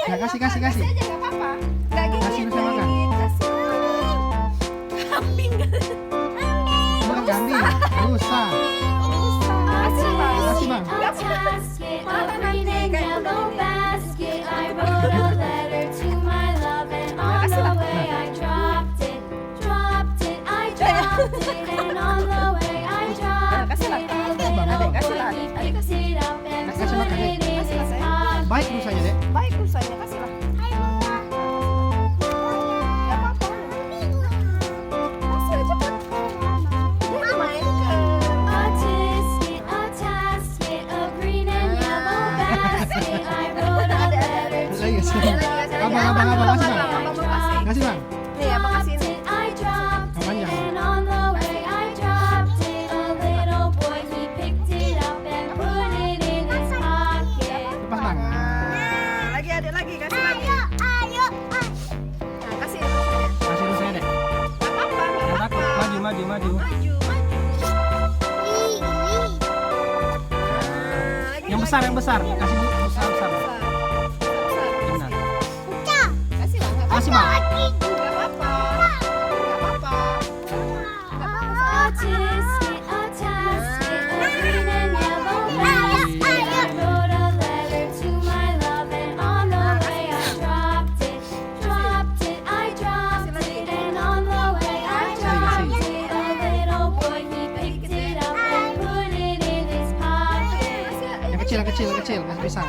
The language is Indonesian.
Ya kasih. Kasih aja nggak apa-apa. Nggak gini. Kasih rusa makan. Kasih. Kambing. Bukan kambing, rusa. Kasih bang. Kasih bang. Nggak Kasih makan deh. Baik rusanya deh. Baik rusanya, kasih lah. Nggak apa-apa. Kasih aja kan. Dia mainkan. Lagi kasih. Abang kasih bang. Kasih bang. Nih abang kasih ini. Panjang. Lepas bang. Lagi ada lagi, kasih lagi. Nah, kasih rusanya. Kasih rusanya deh. Nggak apa-apa, nggak Jangan apa-apa. takut. Maju. Maju, maju. Yang besar. Kasih besar. Besar. Benar. Kasih lah, nggak Kasih apa-apa. bang. Nggak apa-apa. Nggak apa-apa. Nggak apa-apa. Yang kecil. Kasih pisang.